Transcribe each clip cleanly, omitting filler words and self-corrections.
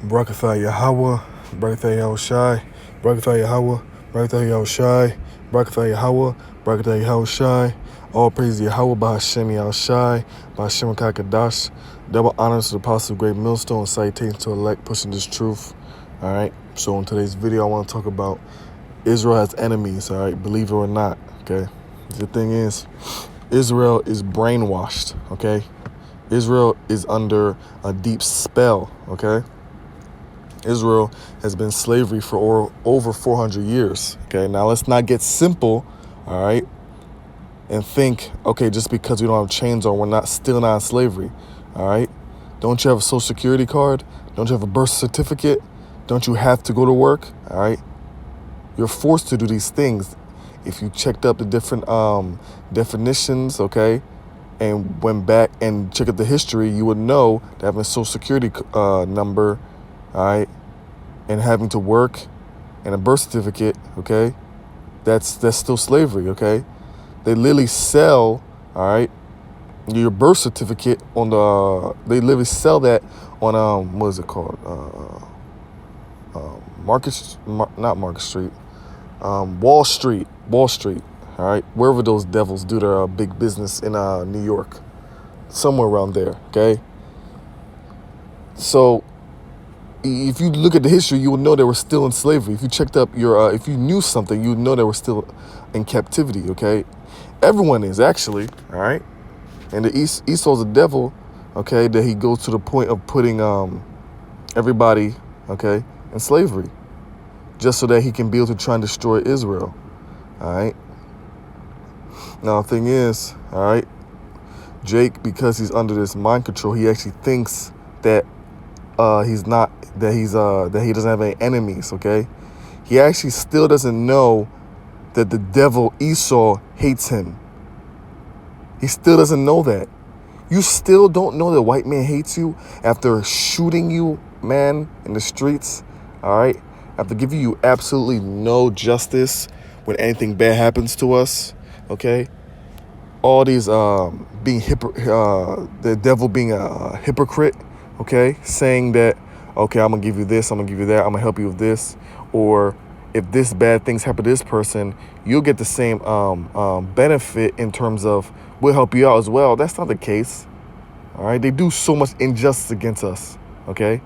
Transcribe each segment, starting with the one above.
Barakatha Yahweh, Barakatha Yahushai, Barakatha Yahweh, Barakatha Yahushai, Barakatha Yahweh, Barakatha Yahushai. All praise to Yahweh, Bahashem Yahushai, Bahashem Kakadash. Double honors to the apostle of Great Millstone, citation to elect, pushing this truth. All right. So in today's video, I want to talk about Israel has enemies. All right, believe it or not. Okay. The thing is, Israel is brainwashed. Okay. Israel is under a deep spell. Okay. Israel has been slavery for over 400 years. Okay, now let's not get simple, all right, and think, okay, just because we don't have chains on, we're still not in slavery, all right? Don't you have a social security card? Don't you have a birth certificate? Don't you have to go to work? All right, you're forced to do these things. If you checked up the different definitions, okay, and went back and checked out the history, you would know that having a social security number, all right, and having to work and a birth certificate, okay, that's still slavery, okay? They literally sell, all right, your birth certificate on they literally sell that on, what is it called? Not Market Street, Wall Street, all right? Wherever those devils do their big business in New York, somewhere around there, okay? So if you look at the history, you would know they were still in slavery. If you checked up if you knew something, you would know they were still in captivity, okay? Everyone is, actually, all right? And the Esau's a devil, okay, that he goes to the point of putting everybody, okay, in slavery, just so that he can be able to try and destroy Israel, all right? Now, the thing is, all right, Jake, because he's under this mind control, he actually thinks that he doesn't have any enemies, okay? He actually still doesn't know that the devil Esau hates him. He still doesn't know that. You still don't know that white man hates you after shooting you, man, in the streets, all right? After giving you absolutely no justice when anything bad happens to us, okay? All these the devil being a hypocrite, okay, saying that, okay, I'm gonna give you this, I'm gonna give you that, I'm gonna help you with this, or if this bad things happen to this person, you'll get the same benefit in terms of we'll help you out as well. That's not the case, all right? They do so much injustice against us, okay?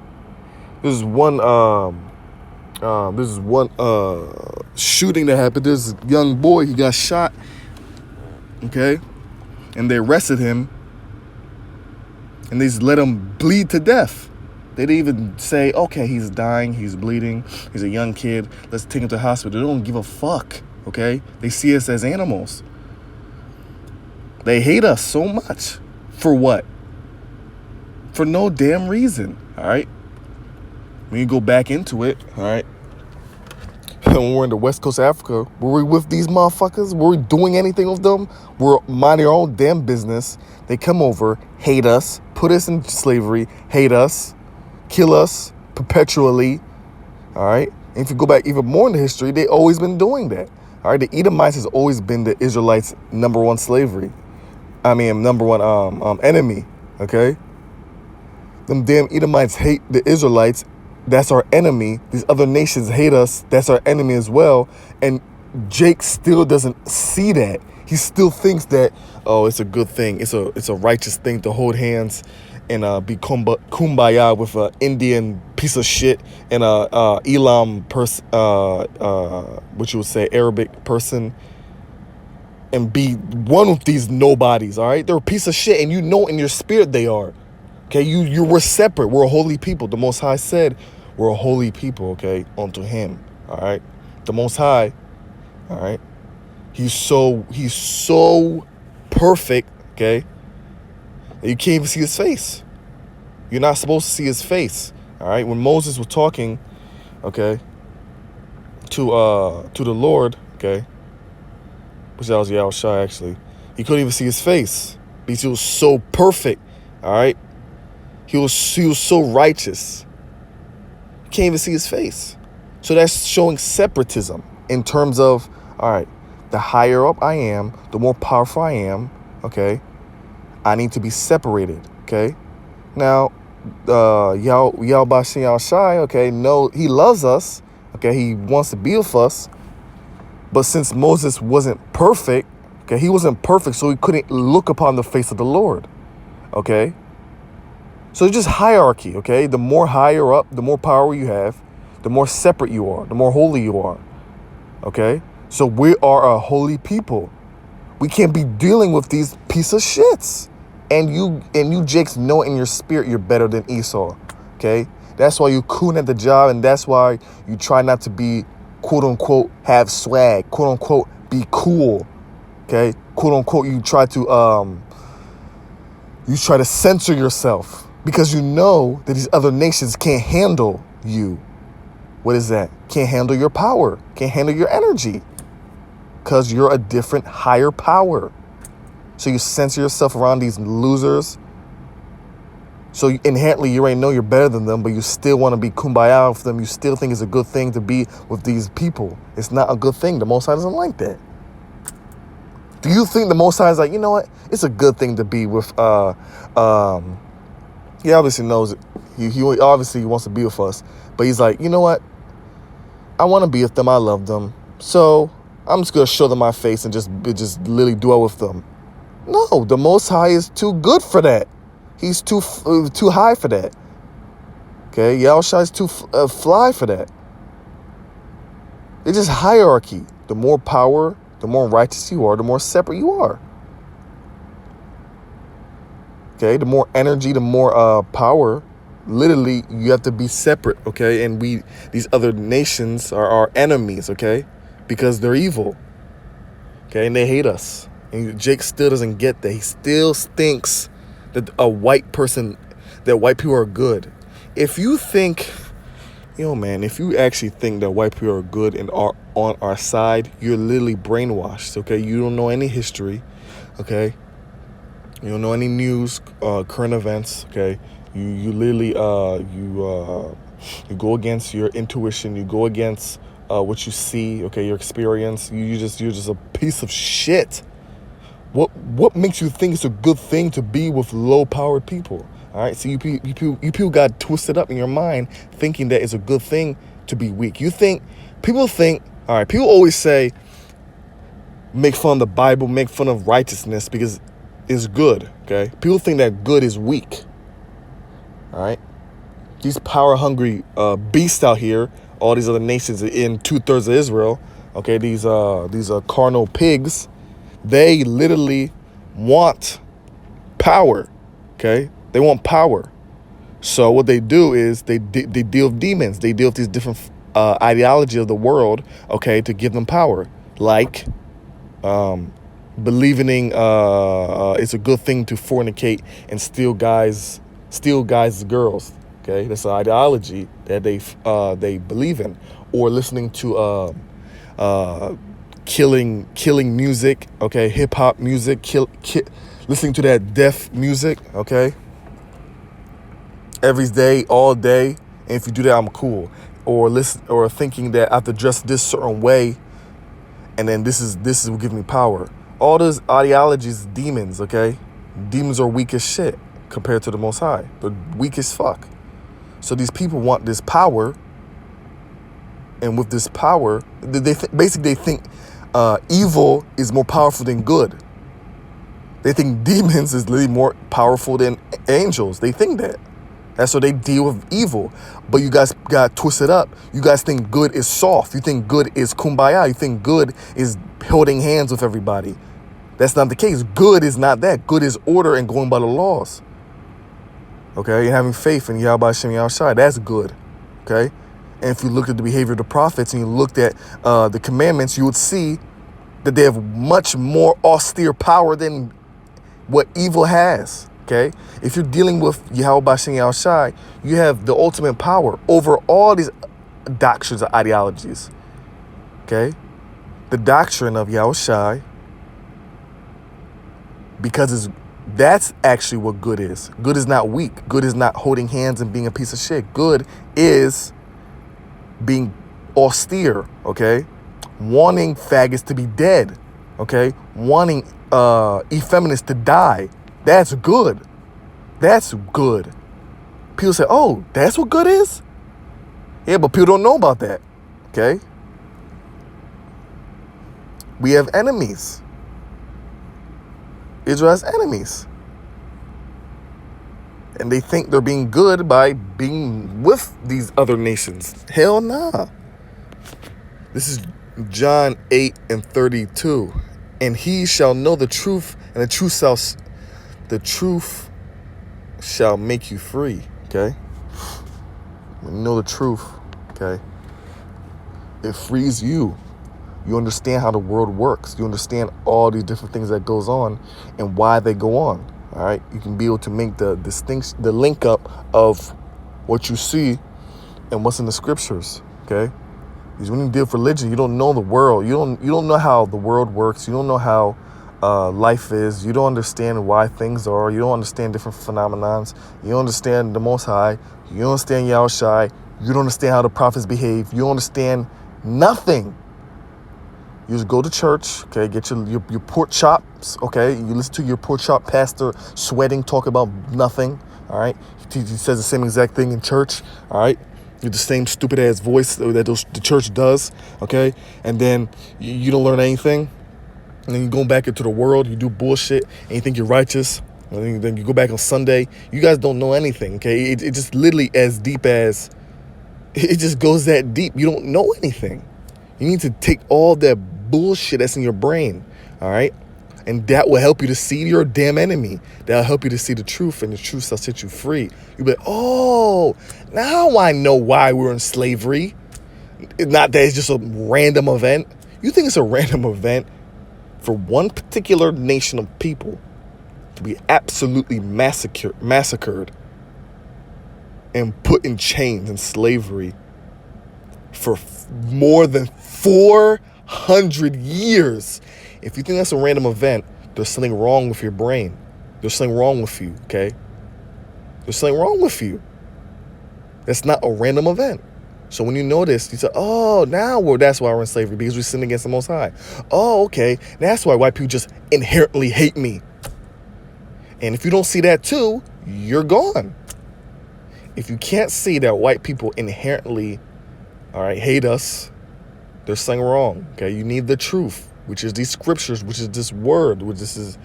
This is one shooting that happened. This young boy, he got shot, okay, and they arrested him, and they just let him bleed to death. They didn't even say, okay, he's dying, he's bleeding, he's a young kid, let's take him to the hospital. They don't give a fuck, okay? They see us as animals. They hate us so much. For what? For no damn reason, all right? When you go back into it, all right, when we're in the West Coast of Africa, were we with these motherfuckers? Were we doing anything with them? We're minding our own damn business. They come over, hate us, put us in slavery, hate us, kill us perpetually, all right? And if you go back even more in the history, they always been doing that, all right? The Edomites has always been the Israelites' number one enemy, okay? Them damn Edomites hate the Israelites. That's our enemy. These other nations hate us. That's our enemy as well. And Jake still doesn't see that. He still thinks that, oh, it's a good thing. It's a righteous thing to hold hands and be kumbaya with an Indian piece of shit and a Elam person, what you would say, Arabic person, and be one with these nobodies. All right, they're a piece of shit, and you know in your spirit they are. Okay, we're separate. We're a holy people. The Most High said we're a holy people, okay, unto him, all right? The Most High, all right? He's so perfect, okay, that you can't even see his face. You're not supposed to see his face, all right? When Moses was talking, okay, to the Lord, okay, which that was Yahushua, actually, he couldn't even see his face because he was so perfect, all right? He was so righteous. You can't even see his face. So that's showing separatism in terms of, all right, the higher up I am, the more powerful I am, okay, I need to be separated, okay? Now, Yao Bashin Yao Shai, okay, no, he loves us, okay, he wants to be with us, but since Moses wasn't perfect, okay, he wasn't perfect, so he couldn't look upon the face of the Lord, okay? So it's just hierarchy, okay? The more higher up, the more power you have, the more separate you are, the more holy you are, okay? So we are a holy people. We can't be dealing with these piece of shits. And you Jakes know in your spirit you're better than Esau, okay? That's why you coon at the job, and that's why you try not to be, quote unquote, have swag, quote unquote, be cool, okay? Quote unquote, you try to censor yourself because you know that these other nations can't handle you. What is that? Can't handle your power, can't handle your energy, because you're a different, higher power. So you censor yourself around these losers. So inherently you already know you're better than them, but you still want to be kumbaya with them. You still think it's a good thing to be with these people. It's not a good thing. The Most High doesn't like that. Do you think the Most High is like, you know what? It's a good thing to be with, he obviously knows it. He obviously wants to be with us. But he's like, you know what? I want to be with them. I love them. So I'm just going to show them my face and just literally dwell with them. No, the Most High is too good for that. He's too high for that. Okay, Yahushua is too fly for that. It's just hierarchy. The more power, the more righteous you are, the more separate you are. Okay, the more energy, the more power. Literally, you have to be separate. Okay, and these other nations are our enemies. Okay, because they're evil. Okay, and they hate us. And Jake still doesn't get that. He still thinks that white people are good. If you think, if you actually think that white people are good and are on our side, you're literally brainwashed, okay? You don't know any history, okay? You don't know any news, current events, okay? You literally, you go against your intuition. You go against what you see, okay? Your experience. You're just a piece of shit. What makes you think it's a good thing to be with low-powered people? All right, so you people got twisted up in your mind thinking that it's a good thing to be weak. People always say, make fun of the Bible, make fun of righteousness because it's good, okay? People think that good is weak, all right? These power-hungry beasts out here, all these other nations in 2/3 of Israel, okay, these carnal pigs, they literally want power, okay? They want power. So what they do is they deal with demons. They deal with these different ideology of the world, okay, to give them power. Like believing it's a good thing to fornicate and steal guys' girls, okay? That's an ideology that they believe in. Or listening to killing music, okay, hip hop music, listening to that deaf music, okay, every day, all day, and if you do that, I'm cool. Or thinking that I have to dress this certain way, and then this will give me power. All those ideologies, demons, okay, demons are weak as shit compared to the Most High. They're weak as fuck. So these people want this power, and with this power, they think evil is more powerful than good. They think demons is literally more powerful than angels. They think that. That's how they deal with evil. But you guys got twisted up. You guys think good is soft. You think good is kumbaya. You think good is holding hands with everybody. That's not the case. Good is not that. Good is order and going by the laws. Okay? And having faith in Yahweh Hashem Yahushua. That's good. Okay? And if you looked at the behavior of the prophets and you looked at the commandments, you would see that they have much more austere power than what evil has, okay? If you're dealing with Yahweh Bashin Yahushai, you have the ultimate power over all these doctrines or ideologies, okay? The doctrine of Yahushai, because that's actually what good is. Good is not weak. Good is not holding hands and being a piece of shit. Good is being austere, okay? Wanting faggots to be dead, okay? Wanting effeminates to die. That's good. That's good. People say, oh, that's what good is? Yeah, but people don't know about that, okay? We have enemies. Israel has enemies. And they think they're being good by being with these other nations. Hell nah. This is John 8:32. And he shall know the truth, and the truth shall make you free. Okay? When you know the truth, okay, it frees you. You understand how the world works. You understand all these different things that goes on and why they go on. All right, you can be able to make the distinction, the link up of what you see and what's in the scriptures. Okay, because when you deal with religion, you don't know the world. You don't know how the world works. You don't know how life is. You don't understand why things are. You don't understand different phenomenons. You don't understand the Most High. You don't understand Yahushai. You don't understand how the prophets behave. You don't understand nothing. You just go to church, okay, get your pork chops, okay? You listen to your pork chop pastor sweating, talk about nothing, all right? He says the same exact thing in church, all right? You're the same stupid-ass voice that the church does, okay? And then you don't learn anything. And then you go back into the world, you do bullshit, and you think you're righteous. And then you go back on Sunday. You guys don't know anything, okay? It just literally as deep as, it just goes that deep. You don't know anything. You need to take all that bullshit that's in your brain, all right? And that will help you to see your damn enemy. That'll help you to see the truth, and the truth will set you free. You'll be like, oh, now I know why we're in slavery. Not that it's just a random event. You think it's a random event for one particular nation of people to be absolutely massacred and put in chains and slavery for more than 400 years. If you think that's a random event, there's something wrong with your brain. There's something wrong with you, okay? There's something wrong with you. That's not a random event. So when you notice, you say, oh, that's why we're in slavery, because we're sinning against the Most High. Oh, okay, that's why white people just inherently hate me. And if you don't see that too, you're gone. If you can't see that white people inherently, all right, hate us, there's something wrong, okay? You need the truth, which is these scriptures, which is this word, which is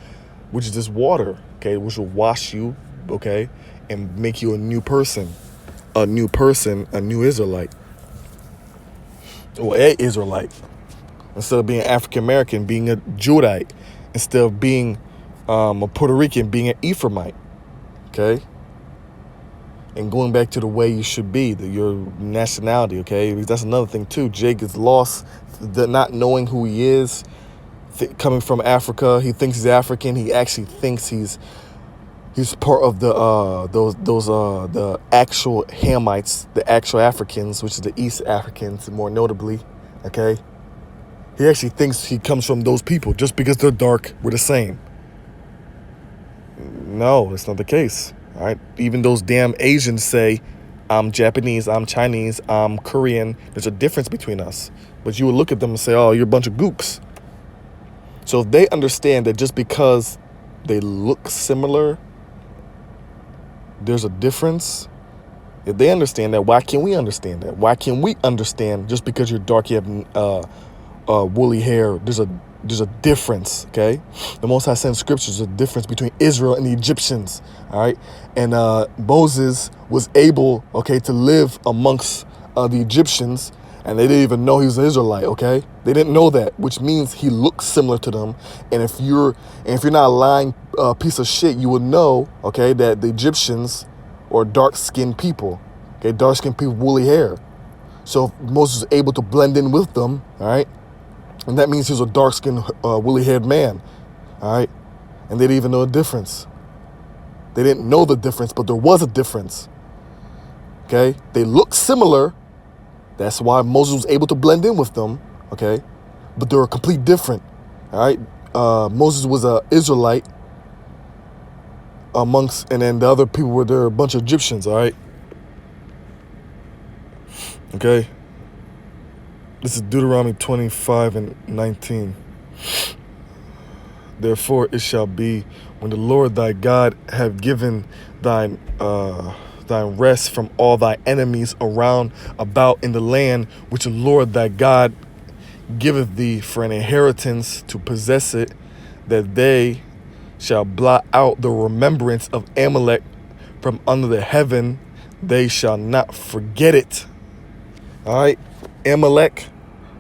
this water, okay, which will wash you, okay, and make you a new person, a new Israelite, or an Israelite. Instead of being African American, being a Judite. Instead of being a Puerto Rican, being an Ephraimite, okay? And going back to the way you should be, your nationality, okay? Because that's another thing too. Jake is lost, not knowing who he is, coming from Africa. He thinks he's African. He actually thinks he's part of the actual Hamites, the actual Africans, which is the East Africans, more notably, okay? He actually thinks he comes from those people just because they're dark. We're the same. No, that's not the case. All right, even those damn Asians say, I'm Japanese, I'm Chinese, I'm Korean. There's a difference between us. But you would look at them and say, oh, you're a bunch of gooks. So if they understand that just because they look similar, there's a difference. If they understand that, why can't we understand that? Why can't we understand just because you're dark, you have woolly hair, there's a difference, okay? The Most High said in scriptures, there's a difference between Israel and the Egyptians, all right? And Moses was able, okay, to live amongst the Egyptians, and they didn't even know he was an Israelite, okay? They didn't know that, which means he looks similar to them. And if you're not a lying piece of shit, you would know, okay, that the Egyptians are dark-skinned people, okay? Dark-skinned people, woolly hair. So Moses was able to blend in with them, all right? And that means he was a dark-skinned, woolly-haired man, all right? And they didn't even know the difference. They didn't know the difference, but there was a difference, okay? They looked similar. That's why Moses was able to blend in with them, okay? But they were completely different, all right? Moses was an Israelite and then the other people were a bunch of Egyptians, all right? Okay? This is Deuteronomy 25:19. Therefore it shall be when the Lord thy God have given thine Palestine, rest from all thy enemies around about in the land which the Lord thy God giveth thee for an inheritance to possess it, that they shall blot out the remembrance of Amalek from under the heaven. They shall not forget it. All right, Amalek,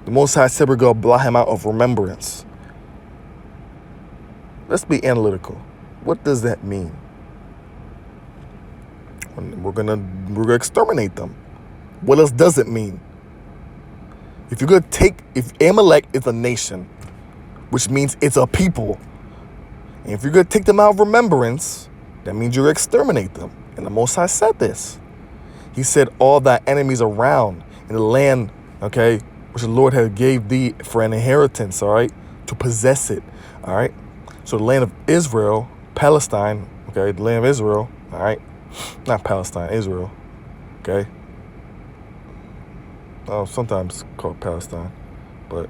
the Most High said we're going to blot him out of remembrance. Let's be analytical. What does that mean? We're gonna exterminate them. What else does it mean? If Amalek is a nation, which means it's a people, and if you're gonna take them out of remembrance, that means you're gonna exterminate them. And the Most High said this. He said, all thy enemies around in the land, okay, which the Lord had gave thee for an inheritance, all right, to possess it, all right. So the land of Israel, Palestine, okay, the land of Israel, all right, not Palestine, Israel, okay. Sometimes called Palestine, but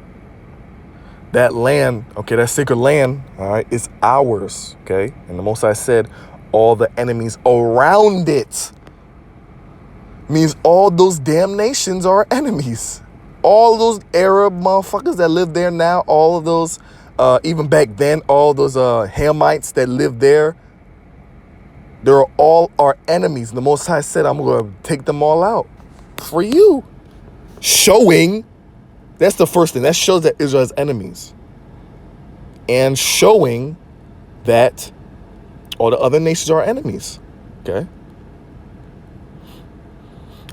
that land, okay, that sacred land, all right, is ours, okay. And the Most High said, all the enemies around it means all those damn nations are enemies. All those Arab motherfuckers that live there now, all of those, even back then, all those Hamites that live there, they're all our enemies. And the Most High said, I'm going to take them all out for you. Showing, that's the first thing. That shows that Israel has enemies. And showing that all the other nations are enemies. Okay?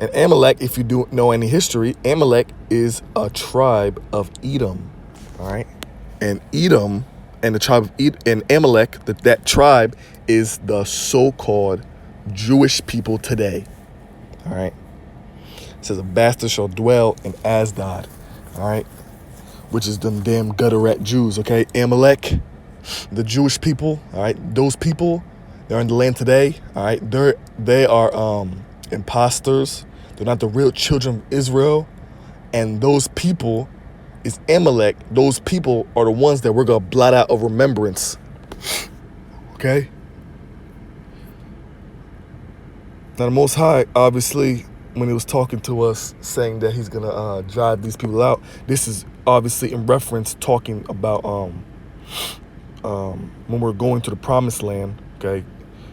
And Amalek, if you do know any history, Amalek is a tribe of Edom. All right? And Edom and the tribe of Edom, and Amalek, that tribe is the so-called Jewish people today. All right? It says a bastard shall dwell in Asdod. All right? Which is them damn gutter rat Jews, okay? Amalek, the Jewish people, all right? Those people, they're in the land today, all right? They are imposters. They're not the real children of Israel. And those people is Amalek. Those people are the ones that we're going to blot out of remembrance. Okay? Now, the Most High, obviously, when he was talking to us, saying that he's going to drive these people out, this is obviously in reference talking about when we're going to the promised land, okay?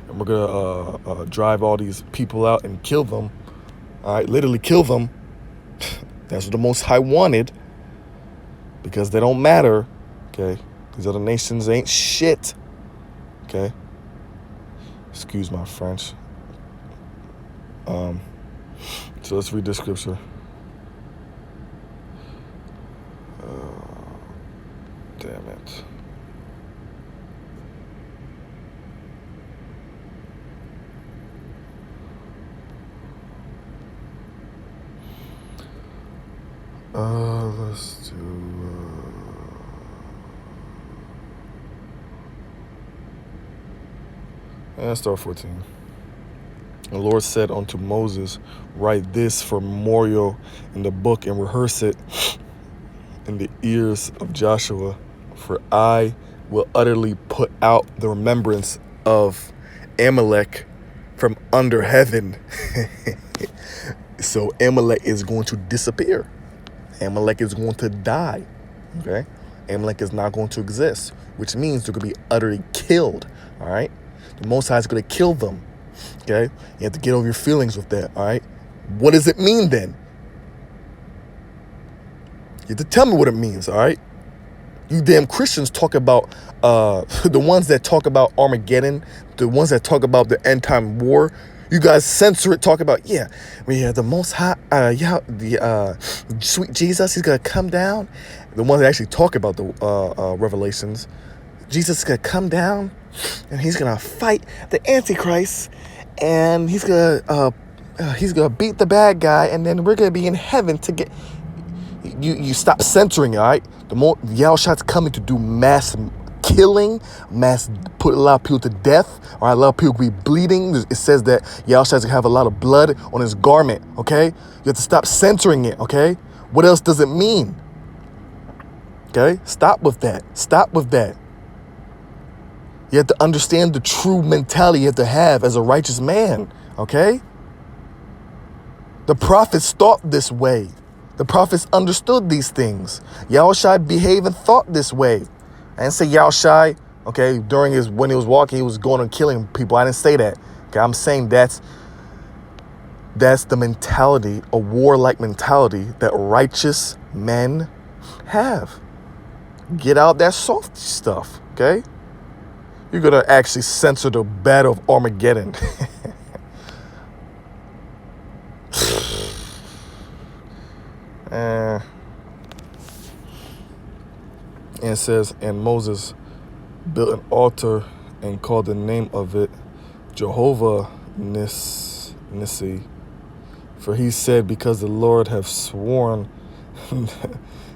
And we're going to drive all these people out and kill them. All right, literally kill them. That's what the Most High wanted, because they don't matter, okay? These other nations ain't shit, okay? Excuse my French. So let's read this scripture. Damn it. Let's do... let's start 14. The Lord said unto Moses, write this for memorial in the book and rehearse it in the ears of Joshua, for I will utterly put out the remembrance of Amalek from under heaven. So Amalek is going to disappear. Amalek is going to die. Okay? Amalek is not going to exist, which means they're going to be utterly killed. All right? The Most High is going to kill them. Okay? You have to get over your feelings with that. All right? What does it mean then? You have to tell me what it means. All right? You damn Christians talk about the ones that talk about Armageddon, the ones that talk about the end time war. You guys censor it, talk about, the Most High, the sweet Jesus, he's going to come down. The ones that actually talk about the Revelations. Jesus is going to come down and he's going to fight the Antichrist, and he's going to beat the bad guy, and then we're going to be in heaven to get... You stop censoring, all right? The more Yahushua coming to do mass killing, put a lot of people to death, all right? A lot of people be bleeding. It says that Yahushua gonna have a lot of blood on his garment, okay? You have to stop censoring it, okay? What else does it mean? Okay? Stop with that. Stop with that. You have to understand the true mentality you have to have as a righteous man, okay? The prophets thought this way. The prophets understood these things. Yahushua behaved and thought this way. I didn't say Yahushua, okay, when he was walking, he was going and killing people. I didn't say that. Okay, I'm saying that's the mentality, a warlike mentality that righteous men have. Get out that soft stuff, okay? You're going to actually censor the battle of Armageddon. And it says, and Moses built an altar and called the name of it Jehovah Nissi. For he said, because the Lord have sworn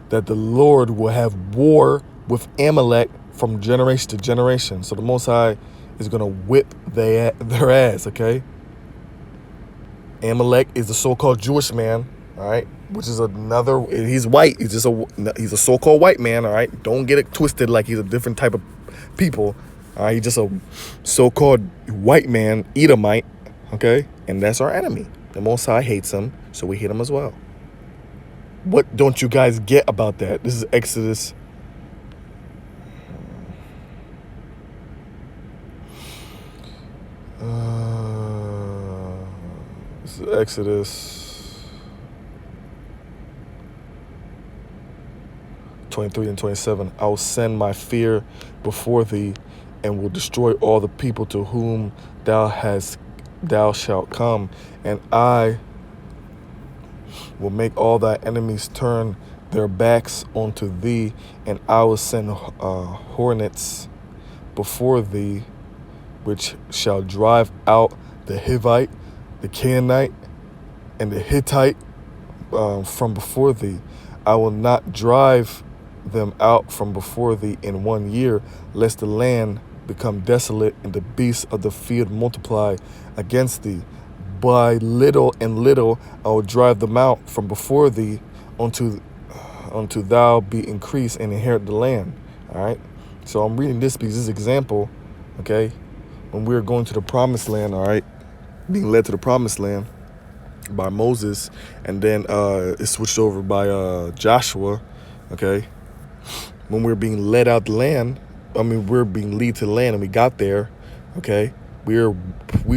that the Lord will have war with Amalek from generation to generation. So the Most High is going to whip their ass, okay? Amalek is the so-called Jewish man, all right? Which is he's white. He's a so-called white man, all right? Don't get it twisted like he's a different type of people. All right? He's just a so-called white man, Edomite, okay? And that's our enemy. The Most High hates him, so we hate him as well. What don't you guys get about that? This is Exodus. This is Exodus 23 and 27. I will send my fear before thee and will destroy all the people to whom thou shalt come, and I will make all thy enemies turn their backs onto thee, and I will send hornets before thee, which shall drive out the Hivite, the Canaanite, and the Hittite from before thee. I will not drive them out from before thee in 1 year, lest the land become desolate and the beasts of the field multiply against thee. By little and little I will drive them out from before thee unto thou be increased and inherit the land. All right. So I'm reading this because this is example, okay, when we were going to the promised land, all right, being led to the promised land by Moses, and then it switched over by Joshua, okay. When we were being led out the land, we're being led to the land, and we got there, okay, we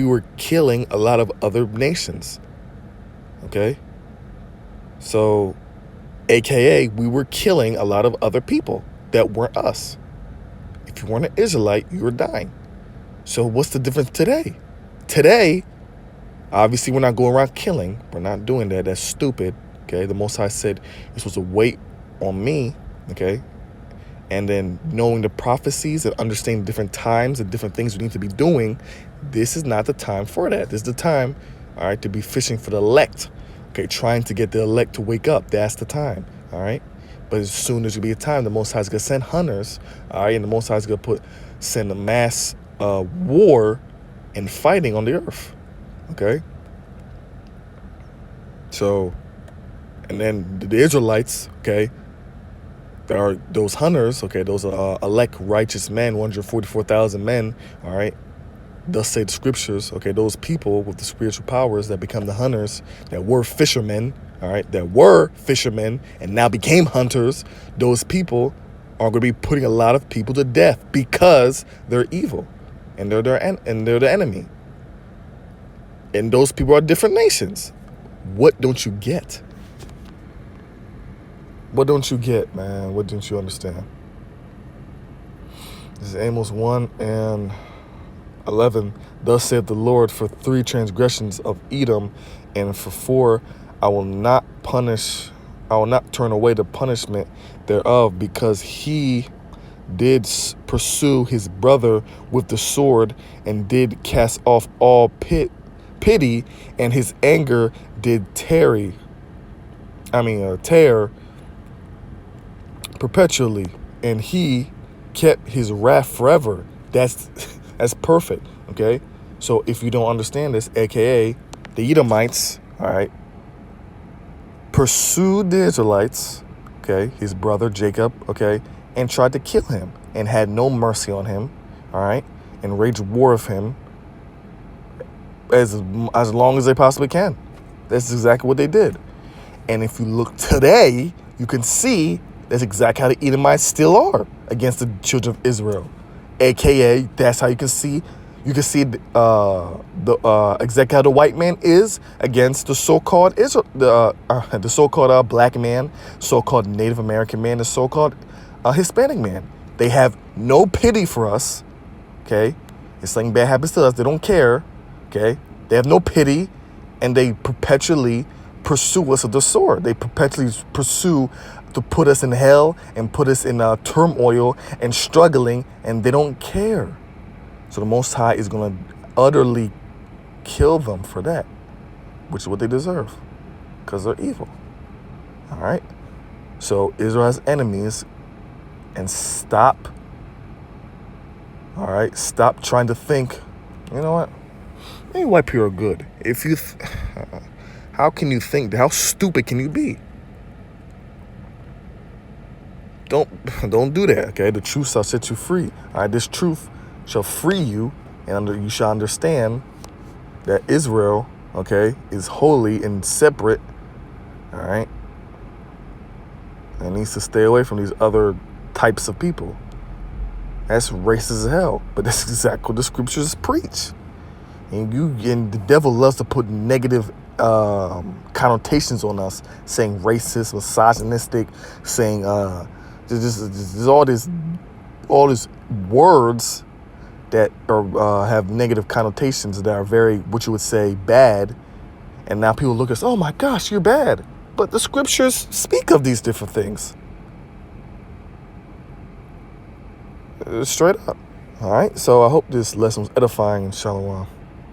were killing a lot of other nations, okay. So, AKA, we were killing a lot of other people that weren't us. If you weren't an Israelite, you were dying. So what's the difference today? Today, obviously, we're not going around killing. We're not doing that. That's stupid, okay? The Most High said you're supposed to wait on me, okay? And then knowing the prophecies and understanding different times and different things we need to be doing, this is not the time for that. This is the time, all right, to be fishing for the elect, okay? Trying to get the elect to wake up. That's the time, all right? But as soon as there be a time, the Most High is going to send hunters, all right? And the Most High is going to send a mass war and fighting on the earth, okay? So, and then the Israelites, okay, there are those hunters, okay, those elect righteous men, 144,000 men, all right? Thus say the scriptures, okay, those people with the spiritual powers that become the hunters, that were fishermen, all right, that were fishermen and now became hunters, those people are going to be putting a lot of people to death because they're evil and they're the enemy. And those people are different nations. What don't you get? What don't you get, man? What didn't you understand? This is Amos 1 and 11. Thus saith the Lord, for 3 transgressions of Edom, and for 4 I will not turn away the punishment thereof, because he did pursue his brother with the sword, and did cast off all pity, and his anger did tear perpetually, and he kept his wrath forever. That's perfect, okay? So if you don't understand this, aka the Edomites, all right, pursued the Israelites, okay, his brother Jacob, okay, and tried to kill him and had no mercy on him, all right, and waged war with him as long as they possibly can, That's exactly what they did. And if you look today, you can see that's exactly how the Edomites still are against the children of Israel. AKA, that's how you can see. You can see exactly how the white man is against the so-called Israel, the so-called black man, so-called Native American man, the so-called Hispanic man. They have no pity for us. Okay, if something bad happens to us, they don't care. Okay, they have no pity, and they perpetually pursue us with the sword. They perpetually pursue to put us in hell and put us in turmoil and struggling, and they don't care. So the Most High is going to utterly kill them for that, which is what they deserve, because they're evil. All right? So Israel has enemies, and stop, all right? Stop trying to think, you know what? Maybe white people are good. If you, how can you think? How stupid can you be? Don't do that, okay? The truth shall set you free. All right, this truth shall free you, and you shall understand that Israel, okay, is holy and separate, all right, and needs to stay away from these other types of people. That's racist as hell, but that's exactly what the scriptures preach. And the devil loves to put negative connotations on us, saying racist, misogynistic, saying there's all these words that are have negative connotations that are very, what you would say, bad. And now people look at us, oh my gosh, you're bad. But the scriptures speak of these different things. Straight up. All right. So I hope this lesson was edifying, and shalom.